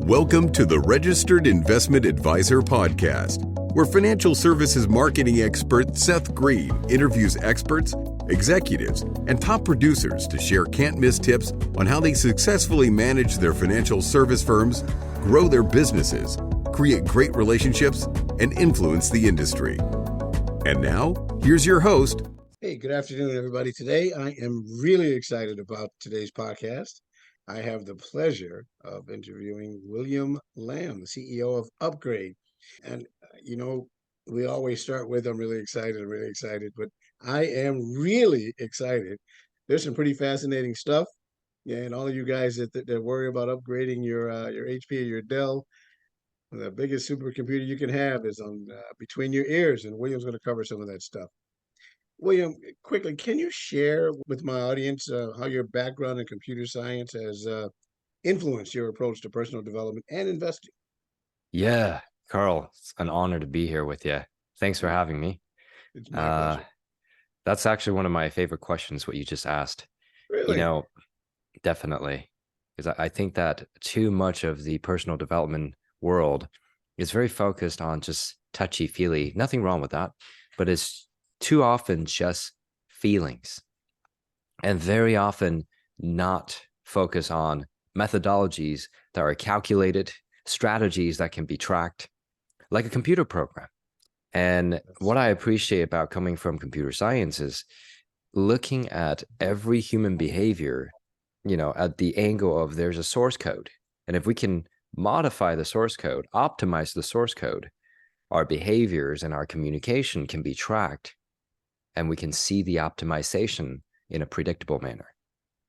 Welcome to the Registered Investment Advisor Podcast, where financial services marketing expert Seth Green interviews experts, executives, and top producers to share can't-miss tips on how they successfully manage their financial service firms, grow their businesses, create great relationships, and influence the industry. And now, here's your host. Hey, good afternoon, everybody. Today, I am really excited about today's podcast. I have the pleasure of interviewing William Lamb, the CEO of Upgrade. And, we always start with, I'm really excited, but I am really excited. There's some pretty fascinating stuff. Yeah, and all of you guys that worry about upgrading your HP or your Dell, the biggest supercomputer you can have is on between your ears, and William's going to cover some of that stuff. William, quickly, can you share with my audience how your background in computer science has influenced your approach to personal development and investing? Yeah, Carl, it's an honor to be here with you. Thanks for having me. It's my pleasure. That's actually one of my favorite questions, what you just asked. Really? Definitely. Because I think that too much of the personal development world is very focused on just touchy-feely. Nothing wrong with that, but it's too often just feelings, and very often not focus on methodologies that are calculated, strategies that can be tracked, like a computer program. And what I appreciate about coming from computer science is looking at every human behavior, at the angle of there's a source code. And if we can modify the source code, optimize the source code, our behaviors and our communication can be tracked, and we can see the optimization in a predictable manner.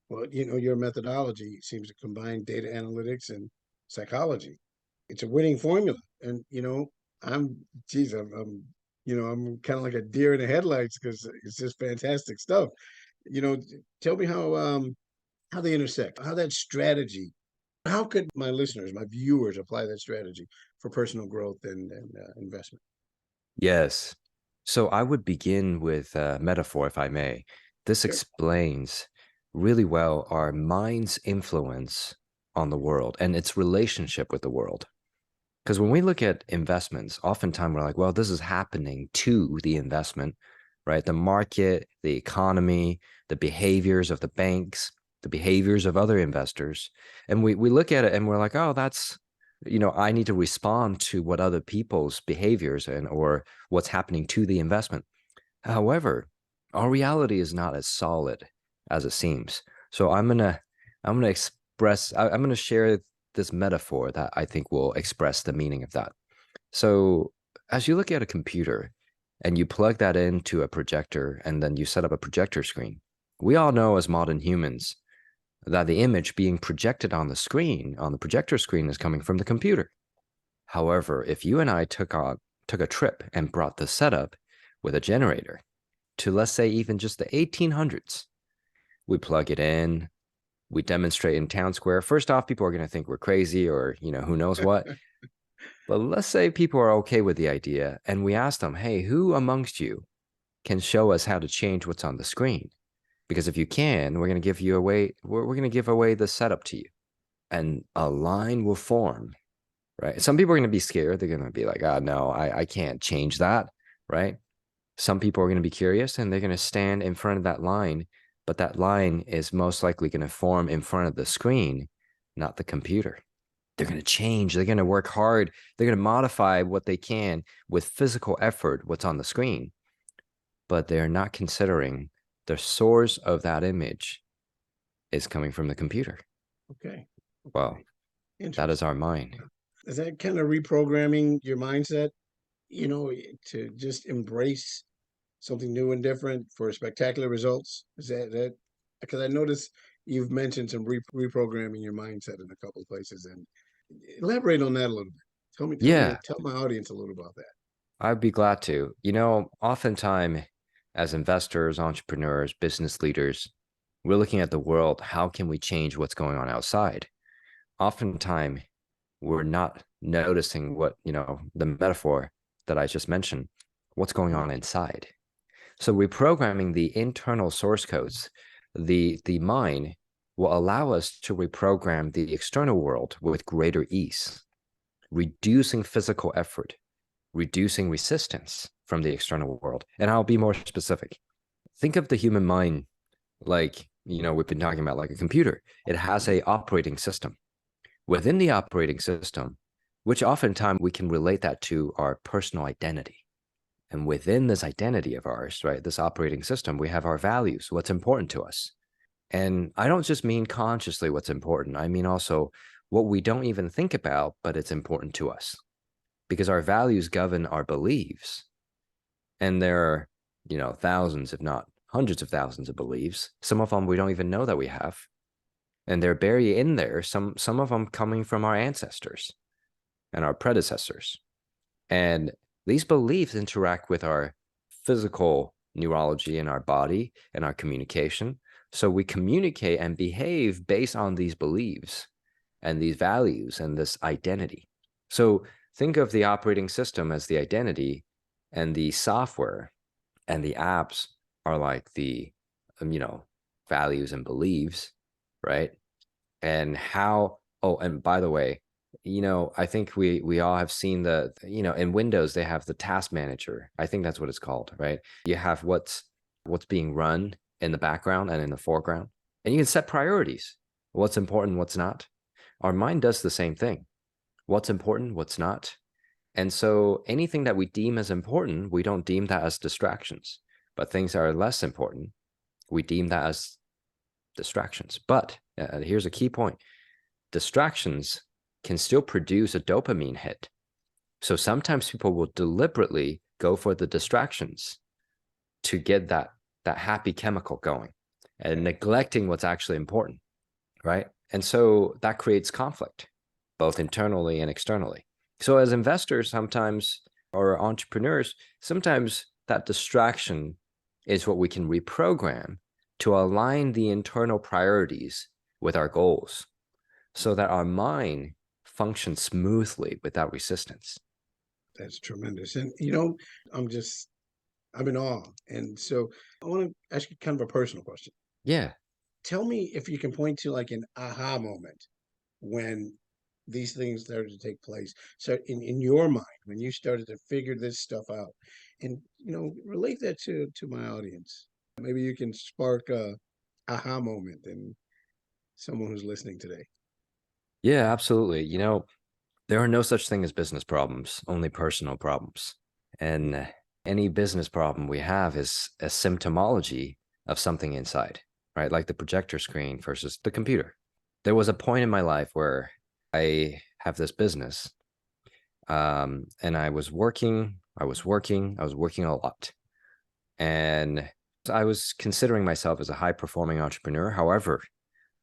Well, your methodology seems to combine data analytics and psychology. It's a winning formula. And, I'm kind of like a deer in the headlights because it's just fantastic stuff. Tell me how they intersect, how that strategy, how could my listeners, my viewers apply that strategy for personal growth and investment? Yes. So I would begin with a metaphor, if I may. This Sure. explains really well our mind's influence on the world and its relationship with the world. Because when we look at investments, oftentimes we're like, well, this is happening to the investment, right? The market, the economy, the behaviors of the banks, the behaviors of other investors. And we look at it and we're like, oh, that's, I need to respond to what other people's behaviors or what's happening to the investment. However, our reality is not as solid as it seems. So I'm gonna share this metaphor that I think will express the meaning of that. So as you look at a computer and you plug that into a projector and then you set up a projector screen, we all know as modern humans that the image being projected on the screen, on the projector screen, is coming from the computer. However, if you and I took a trip and brought the setup with a generator to, let's say, even just the 1800s, we plug it in, we demonstrate in town square. First off, people are going to think we're crazy or, who knows what. But let's say people are okay with the idea and we ask them, hey, who amongst you can show us how to change what's on the screen? Because if you can, we're going to give you away. We're going to give away the setup to you, and a line will form, right? Some people are going to be scared. They're going to be like, "Oh no, I can't change that," right? Some people are going to be curious, and they're going to stand in front of that line, but that line is most likely going to form in front of the screen, not the computer. They're going to change. They're going to work hard. They're going to modify what they can with physical effort, what's on the screen, but they're not considering the source of that image is coming from the computer. Okay. Well, that is our mind. Is that kind of reprogramming your mindset, to just embrace something new and different for spectacular results? Is that because I noticed you've mentioned some reprogramming your mindset in a couple of places, and elaborate on that a little bit. Tell my audience a little about that. I'd be glad to. Oftentimes as investors, entrepreneurs, business leaders, we're looking at the world. How can we change what's going on outside? Oftentimes, we're not noticing what, the metaphor that I just mentioned, what's going on inside. So reprogramming the internal source codes, the mind will allow us to reprogram the external world with greater ease, reducing physical effort, reducing resistance from the external world. And I'll be more specific. Think of the human mind like, we've been talking about like a computer. It has a operating system. Within the operating system, which oftentimes we can relate that to our personal identity. And within this identity of ours, right, this operating system, we have our values, what's important to us. And I don't just mean consciously what's important. I mean also what we don't even think about, but it's important to us. Because our values govern our beliefs. And there are, thousands, if not hundreds of thousands of beliefs. Some of them we don't even know that we have. And they're buried in there, some of them coming from our ancestors and our predecessors. And these beliefs interact with our physical neurology in our body and our communication. So we communicate and behave based on these beliefs and these values and this identity. So think of the operating system as the identity, and the software and the apps are like the, values and beliefs, right? And and by the way, I think we all have seen in Windows, they have the task manager. I think that's what it's called, right? You have what's being run in the background and in the foreground, and you can set priorities. What's important, what's not. Our mind does the same thing. What's important, what's not. And so anything that we deem as important, we don't deem that as distractions. But things that are less important, we deem that as distractions. But here's a key point. Distractions can still produce a dopamine hit. So sometimes people will deliberately go for the distractions to get that happy chemical going and neglecting what's actually important, right? And so that creates conflict, both internally and externally. So as investors sometimes, or entrepreneurs, sometimes that distraction is what we can reprogram to align the internal priorities with our goals so that our mind functions smoothly without resistance. That's tremendous. And, I'm in awe. And so I want to ask you kind of a personal question. Yeah. Tell me if you can point to like an aha moment when these things started to take place. So in your mind, when you started to figure this stuff out, and relate that to my audience. Maybe you can spark a aha moment in someone who's listening today. Yeah, absolutely. There are no such thing as business problems, only personal problems. And any business problem we have is a symptomology of something inside, right? Like the projector screen versus the computer. There was a point in my life where I have this business, and I was working a lot. And I was considering myself as a high-performing entrepreneur. However,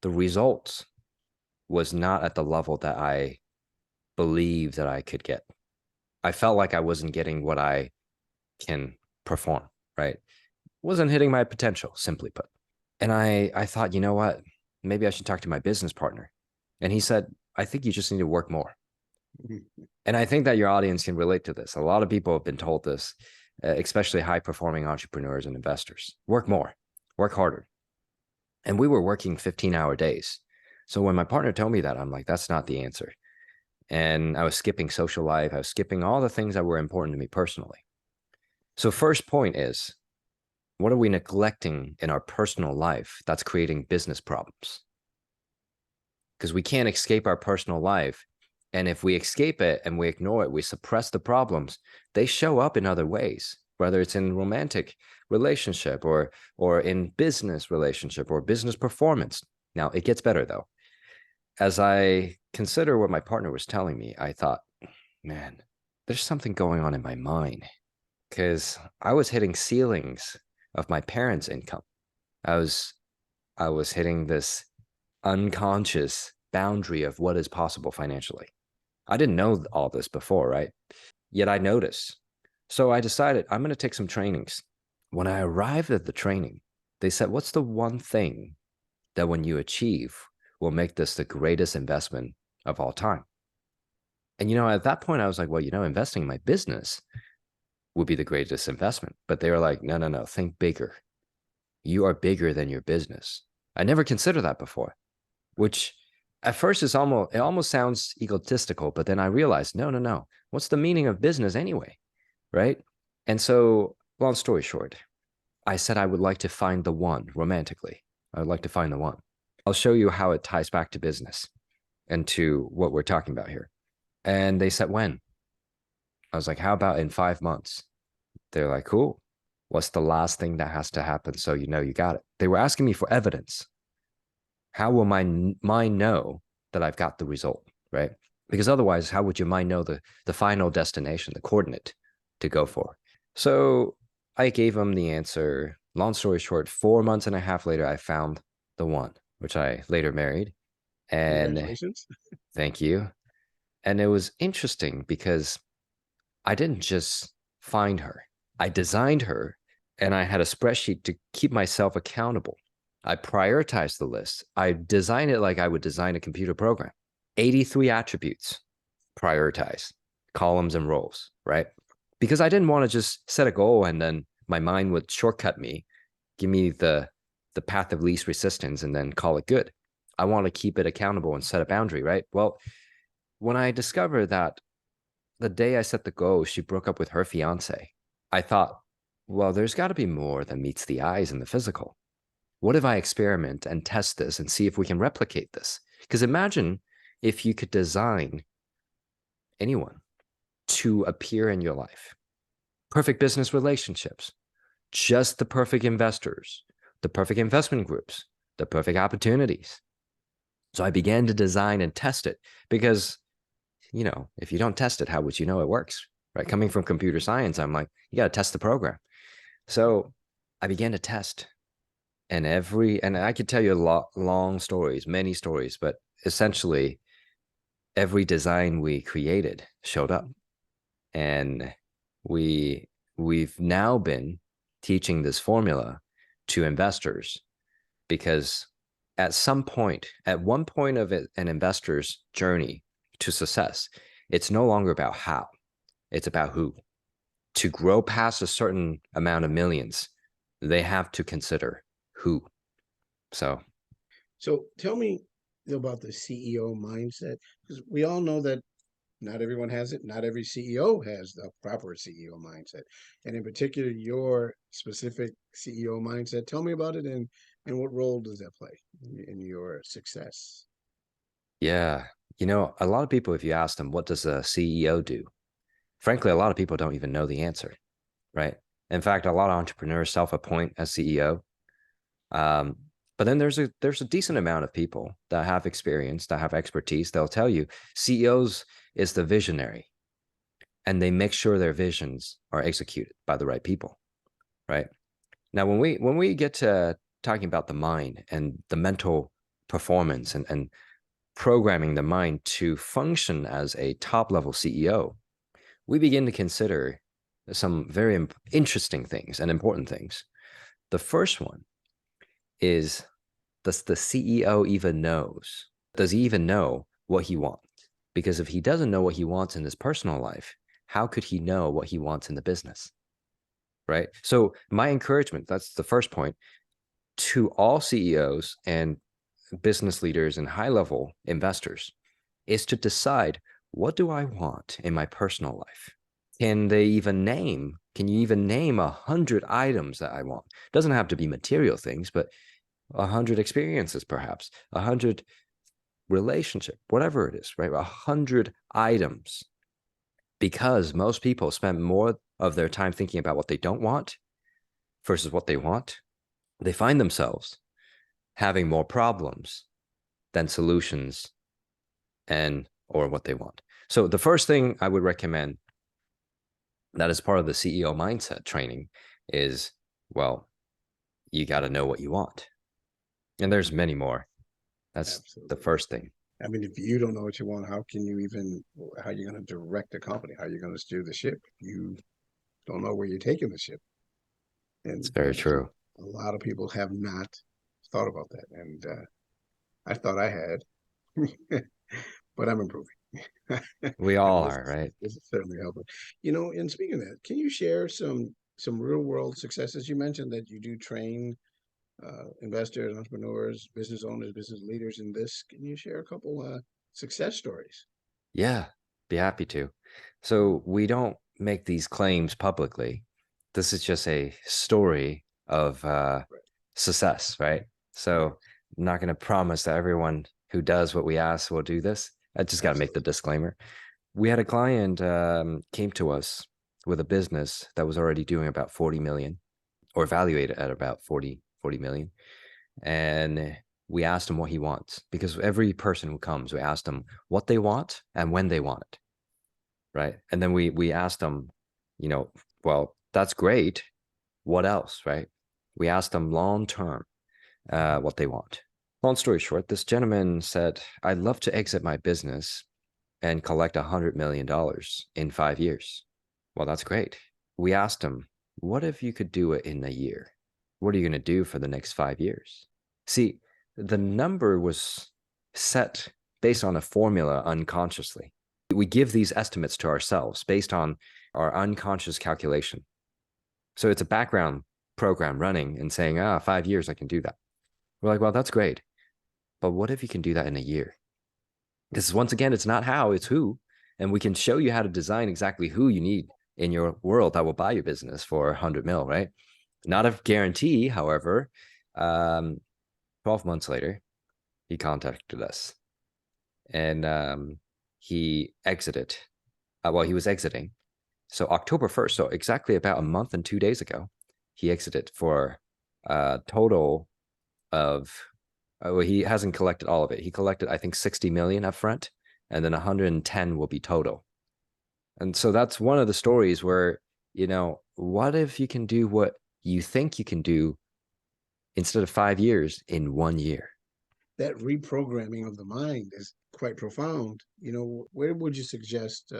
the results was not at the level that I believed that I could get. I felt like I wasn't getting what I can perform, right? Wasn't hitting my potential, simply put. And I thought, you know what? Maybe I should talk to my business partner. And he said, I think you just need to work more. And I think that your audience can relate to this. A lot of people have been told this, especially high-performing entrepreneurs and investors. Work more, work harder. And we were working 15-hour days. So when my partner told me that, I'm like, that's not the answer. And I was skipping social life. I was skipping all the things that were important to me personally. So first point is, what are we neglecting in our personal life that's creating business problems? Because we can't escape our personal life. And if we escape it and we ignore it, we suppress the problems, they show up in other ways, whether it's in romantic relationship or in business relationship or business performance. Now, it gets better though. As I consider what my partner was telling me, I thought, man, there's something going on in my mind, because I was hitting ceilings of my parents' income. I was hitting this unconscious boundary of what is possible financially. I didn't know all this before, right? Yet I noticed. So I decided I'm going to take some trainings. When I arrived at the training, they said, what's the one thing that when you achieve will make this the greatest investment of all time? And, at that point, I was like, well, investing in my business would be the greatest investment. But they were like, no, think bigger. You are bigger than your business. I never considered that before. which at first it almost sounds egotistical, but then I realized, no. What's the meaning of business anyway? Right? And so, long story short, I said I would like to find the one romantically. I would like to find the one. I'll show you how it ties back to business and to what we're talking about here. And they said, when? I was like, how about in 5 months? They're like, cool. What's the last thing that has to happen so you know you got it? They were asking me for evidence. How will my mind know that I've got the result, right? Because otherwise, how would your mind know the final destination, the coordinate to go for? So I gave them the answer. Long story short, 4 months and a half later, I found the one, which I later married. And Congratulations. thank you. And it was interesting because I didn't just find her. I designed her, and I had a spreadsheet to keep myself accountable. I prioritized the list. I designed it like I would design a computer program. 83 attributes, prioritize, columns and rows, right? Because I didn't want to just set a goal and then my mind would shortcut me, give me the path of least resistance and then call it good. I want to keep it accountable and set a boundary, right? Well, when I discovered that the day I set the goal, she broke up with her fiance, I thought, well, there's got to be more than meets the eyes in the physical. What if I experiment and test this and see if we can replicate this? Because imagine if you could design anyone to appear in your life. Perfect business relationships, just the perfect investors, the perfect investment groups, the perfect opportunities. So I began to design and test it because, if you don't test it, how would you know it works? Right? Coming from computer science, I'm like, you got to test the program. So I began to test. And I could tell you long stories, many stories, but essentially every design we created showed up. And we've now been teaching this formula to investors because at one point of an investor's journey to success, it's no longer about how, it's about who. To grow past a certain amount of millions, they have to consider who. So tell me about the CEO mindset, because we all know that not everyone has it. Not every CEO has the proper CEO mindset. And in particular, your specific CEO mindset. Tell me about it and what role does that play in your success? yeah, a lot of people, if you ask them, what does a CEO do? Frankly, a lot of people don't even know the answer, right? In fact, a lot of entrepreneurs self-appoint as CEO. Um, but then there's a decent amount of people that have experience, that have expertise. They'll tell you CEOs is the visionary, and they make sure their visions are executed by the right people, right? Now, when we get to talking about the mind and the mental performance and programming the mind to function as a top level CEO, we begin to consider some very interesting things and important things. The first one is, does the CEO even knows? Does he even know what he wants? Because if he doesn't know what he wants in his personal life, how could he know what he wants in the business? Right? So my encouragement, that's the first point, to all CEOs and business leaders and high-level investors is to decide, what do I want in my personal life? Can you even name 100 items that I want? It doesn't have to be material things, but 100 experiences, perhaps 100 relationship, whatever it is, right? 100 items, because most people spend more of their time thinking about what they don't want versus what they want. They find themselves having more problems than solutions or what they want. So the first thing I would recommend that is part of the CEO mindset training is, well, you got to know what you want. And there's many more. That's Absolutely. the first thing. I mean, if you don't know what you want, how are you going to direct a company? How are you going to steer the ship? You don't know where you're taking the ship. It's And very true. a lot of people have not thought about that. And I thought I had, but I'm improving. We And all this are, is, right? this is certainly helping. And speaking of that, can you share some real world successes? You mentioned that you do train investors, entrepreneurs, business owners, business leaders in this. Can you share a couple success stories? Yeah, be happy to. So we don't make these claims publicly. This is just a story of Right. success, right? So I'm not going to promise that everyone who does what we ask will do this. I just got to make the Absolutely. disclaimer. We had a client came to us with a business that was already doing about 40 million or evaluated at about 40 million. And we asked him what he wants, because every person who comes, we ask them what they want and when they want it, right? And then we asked them, well, that's great. What else, right? We asked them long term what they want. Long story short, this gentleman said, I'd love to exit my business and collect $100 million in 5 years. Well, that's great. We asked him, what if you could do it in a year? What are you going to do for the next 5 years? See, the number was set based on a formula unconsciously. We give these estimates to ourselves based on our unconscious calculation. So it's a background program running and saying, 5 years, I can do that. We're like, well, that's great. But what if you can do that in a year? Because once again, it's not how, it's who. And we can show you how to design exactly who you need in your world that will buy your business for 100 mil, right? Not a guarantee, however. 12 months later, he contacted us and he exited. He was exiting. So October 1st, so exactly about a month and 2 days ago, he exited for a total of, he hasn't collected all of it. He collected, I think, 60 million up front, and then 110 will be total. And so that's one of the stories where, what if you can do what you think you can do instead of 5 years in 1 year? That reprogramming of the mind is quite profound. Where would you suggest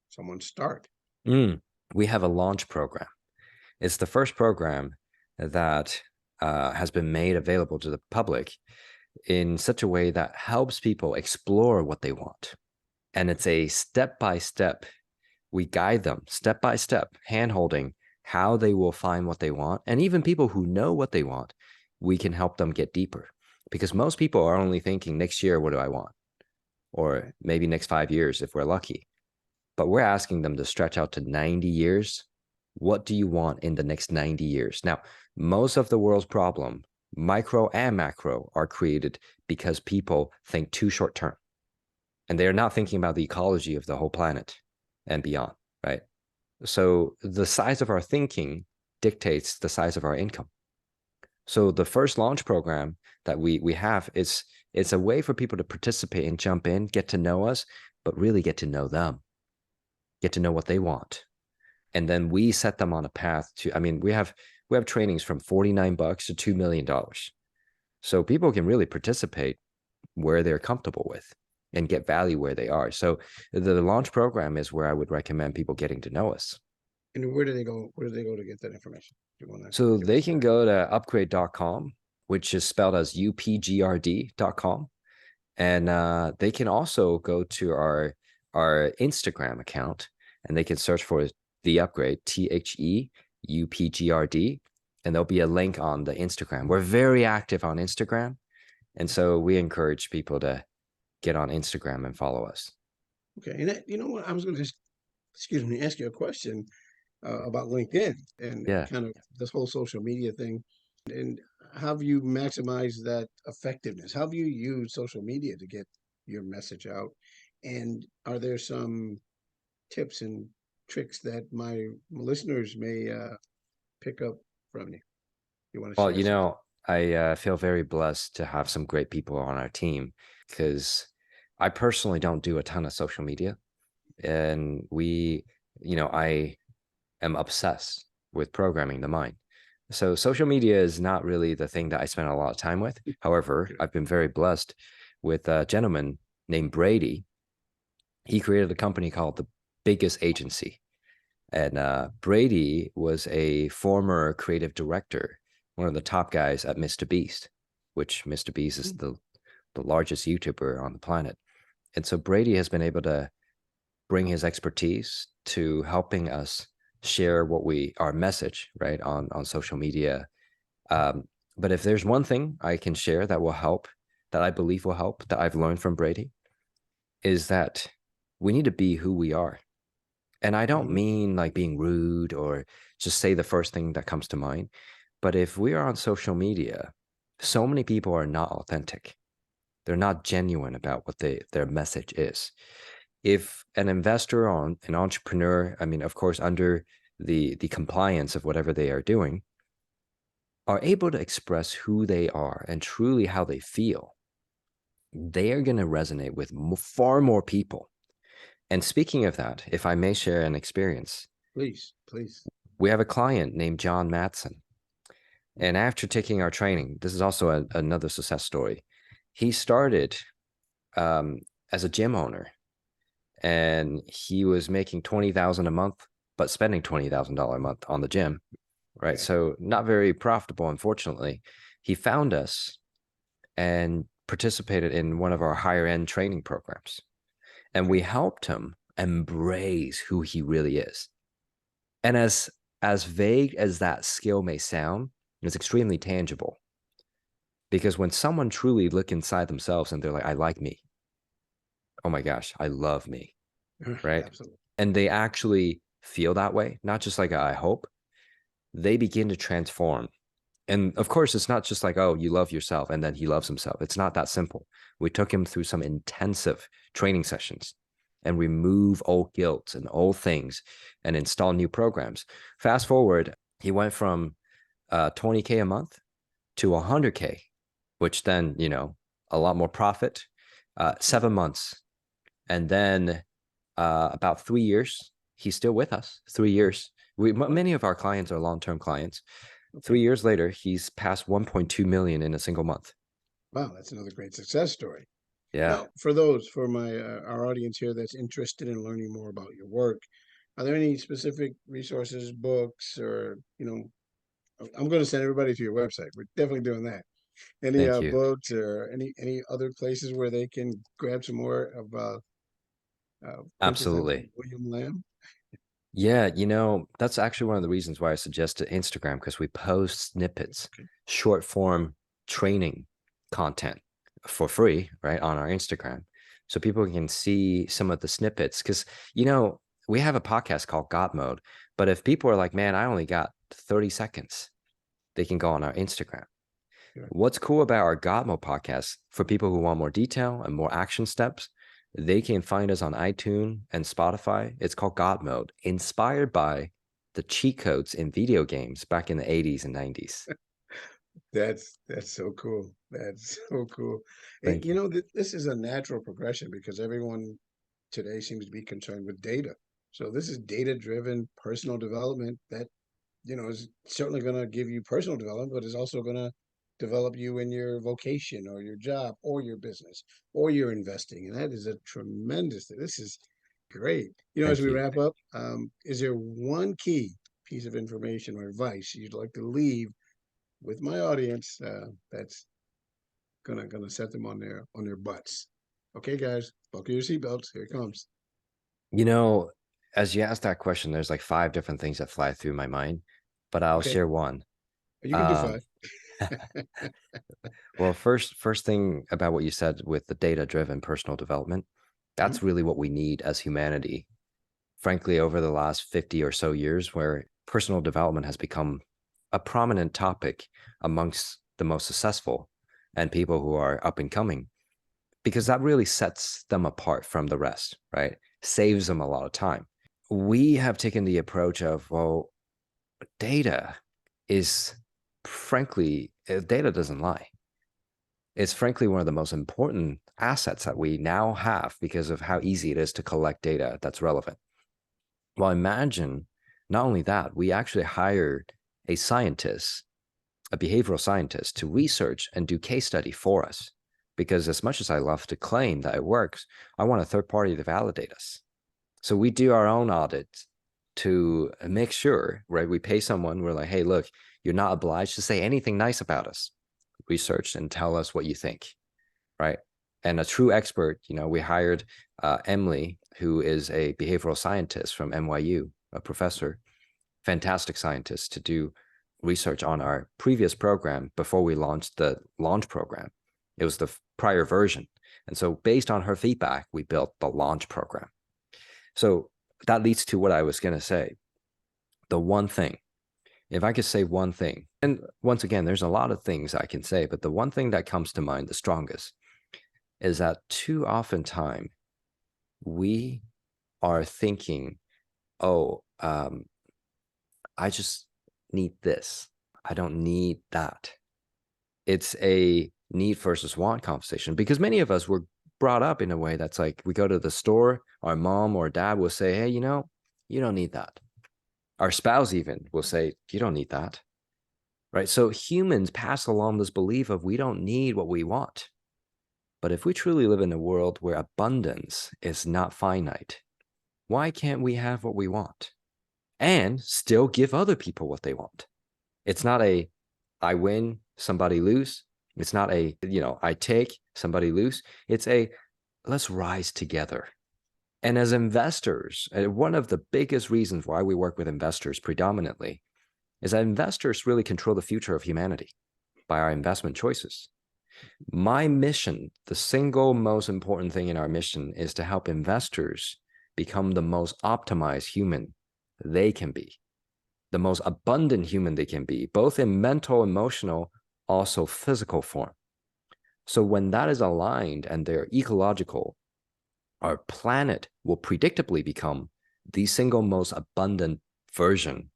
someone start? We have a launch program. It's the first program that has been made available to the public in such a way that helps people explore what they want. And it's a step-by-step. We guide them step-by-step, hand-holding how they will find what they want. And even people who know what they want, we can help them get deeper. Because most people are only thinking, next year, what do I want? Or maybe next 5 years if we're lucky. But we're asking them to stretch out to 90 years. What do you want in the next 90 years? Now, most of the world's problem, micro and macro, are created because people think too short term. And they're not thinking about the ecology of the whole planet and beyond, right? So the size of our thinking dictates the size of our income. So the first launch program that we have is, it's a way for people to participate and jump in, get to know us, but really get to know them, get to know what they want. And then we set them on a path to, we have trainings from $49 to $2 million. So people can really participate where they're comfortable with and get value where they are. So the launch program is where I would recommend people getting to know us. And where do they go? Where do they go to get that information? So they can go to upgrade.com, which is spelled as UPGRD.com. And they can also go to our Instagram account, and they can search for The Upgrade, THEUPGRD, and there'll be a link on the Instagram. We're very active on Instagram, and so we encourage people to get on Instagram and follow us. Okay, and you know what? I was going to just, ask you a question about LinkedIn and kind of this whole social media thing. And how have you maximized that effectiveness? How have you used social media to get your message out? And are there some tips and tricks that my listeners may pick up from you? You want to Well, share some? I feel very blessed to have some great people on our team, because I personally don't do a ton of social media. And I am obsessed with programming the mind. So social media is not really the thing that I spend a lot of time with. However, I've been very blessed with a gentleman named Brady. He created a company called The Biggest Agency. And Brady was a former creative director, one of the top guys at Mr. Beast, which Mr. Beast is the largest YouTuber on the planet. And so Brady has been able to bring his expertise to helping us share our message, right, on social media But if there's one thing I can share that will help, that I believe will help, that I've learned from Brady, is that we need to be who we are. And I don't Mhm. mean like being rude or just say the first thing that comes to mind. But if we are on social media, so many people are not authentic. They're not genuine about what their message is. If an investor or an entrepreneur, I mean, of course, under the compliance of whatever they are doing, are able to express who they are and truly how they feel, they are going to resonate with far more people. And speaking of that, if I may share an experience, Please, please. we have a client named John Matson. And after taking our training, this is also another success story. He started as a gym owner, and he was making 20,000 a month, but spending $20,000 a month on the gym, right? Okay. So not very profitable, unfortunately. He found us and participated in one of our higher end training programs, and we Okay. helped him embrace who he really is. And as vague as that skill may sound, it's extremely tangible, because when someone truly look inside themselves and they're like, I like me, oh my gosh, I love me, right? Absolutely. And they actually feel that way, not just like I hope, they begin to transform. And of course, it's not just like, oh, you love yourself and then he loves himself. It's not that simple. We took him through some intensive training sessions and remove old guilt and old things and install new programs. Fast forward, he went from 20K a month to 100K, which then, a lot more profit, Mhm. 7 months. And then about 3 years, he's still with us, 3 years. Wow. Many of our clients are long-term clients. Okay. 3 years later, he's passed 1.2 million in a single month. Wow, that's another great success story. Yeah, Now, for my our audience here that's interested in learning more about your work, are there any specific resources, books, or I'm going to send everybody to your website. We're definitely doing that. Any thank you. books or any other places where they can grab some more of quintessential Absolutely. William Lamb? Yeah, that's actually one of the reasons why I suggested Instagram, because we post snippets, Okay. short form training content for free, right, on our Instagram. So people can see some of the snippets. Because, we have a podcast called God Mode. But if people are like, man, I only got 30 seconds, they can go on our Instagram. Sure. What's cool about our God Mode podcast, for people who want more detail and more action steps, they can find us on iTunes and Spotify. It's called God Mode, inspired by the cheat codes in video games back in the 80s and 90s. That's so cool. That's so cool. And Thank you. this is a natural progression because everyone today seems to be concerned with data. So this is data-driven personal development that, is certainly going to give you personal development, but is also going to develop you in your vocation or your job or your business or your investing. And that is a tremendous thing. This is great. As Thank we you. wrap up, is there one key piece of information or advice you'd like to leave with my audience that's gonna set them on their butts? Okay, guys, buckle your seatbelts. Here it comes. You know, as you asked that question, there's like five different things that fly through my mind, but I'll Okay, share one. you can do Um, five. well, first thing about what you said with the data-driven personal development, Mhm. that's really what we need as humanity. Frankly, over the last 50 or so years, where personal development has become a prominent topic amongst the most successful and people who are up and coming, because that really sets them apart from the rest, right? Saves them a lot of time. We have taken the approach of, well, data is frankly, data doesn't lie. It's frankly one of the most important assets that we now have because of how easy it is to collect data that's relevant. Well, imagine not only that, we actually hired a scientist, a behavioral scientist, to research and do case study for us. Because as much as I love to claim that it works, I want a third party to validate us. So we do our own audit to make sure, right? We pay someone, we're like, hey, look, you're not obliged to say anything nice about us. Research and tell us what you think, right? And a true expert, we hired Emily, who is a behavioral scientist from NYU, a professor, fantastic scientist, to do research on our previous program before we launched the launch program. It was the prior version. And so based on her feedback, we built the launch program. So that leads to what I was going to say. The one thing, if I could say one thing, and once again, there's a lot of things I can say, but the one thing that comes to mind the strongest is that too often time we are thinking, oh, I just need this. I don't need that. It's a need versus want conversation, because many of us were brought up in a way that's like, we go to the store, our mom or dad will say, hey, you don't need that. Our spouse even will say, you don't need that, right? So humans pass along this belief of we don't need what we want. But if we truly live in a world where abundance is not finite, why can't we have what we want and still give other people what they want? It's not a, I win, somebody lose. It's not a, I take, somebody lose. It's a, let's rise together. And as investors, one of the biggest reasons why we work with investors predominantly is that investors really control the future of humanity by our investment choices. My mission, the single most important thing in our mission, is to help investors become the most optimized human they can be, the most abundant human they can be, both in mental, emotional, also physical form. So when that is aligned and they're ecological, our planet will predictably become the single most abundant version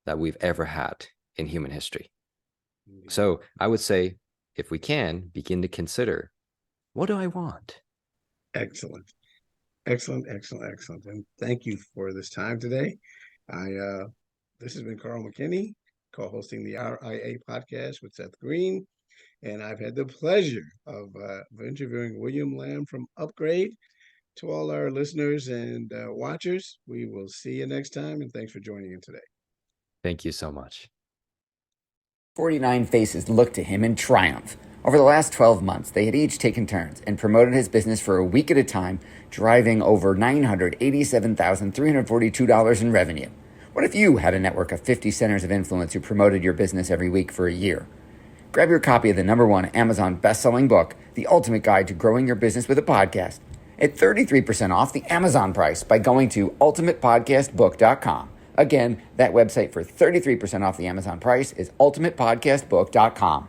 that we've ever had in human history. So I would say, if we can, begin to consider, what do I want? Excellent. Excellent. And thank you for this time today. This has been Carl McKinney, co-hosting the RIA podcast with Seth Green. And I've had the pleasure of interviewing William Lamb from Upgrade. To all our listeners and watchers, we will see you next time. And thanks for joining in today. Thank you so much. 49 faces looked to him in triumph. Over the last 12 months, they had each taken turns and promoted his business for a week at a time, driving over $987,342 in revenue. What if you had a network of 50 centers of influence who promoted your business every week for a year? Grab your copy of the #1 Amazon best-selling book, The Ultimate Guide to Growing Your Business with a Podcast, at 33% off the Amazon price by going to ultimatepodcastbook.com. Again, that website for 33% off the Amazon price is ultimatepodcastbook.com.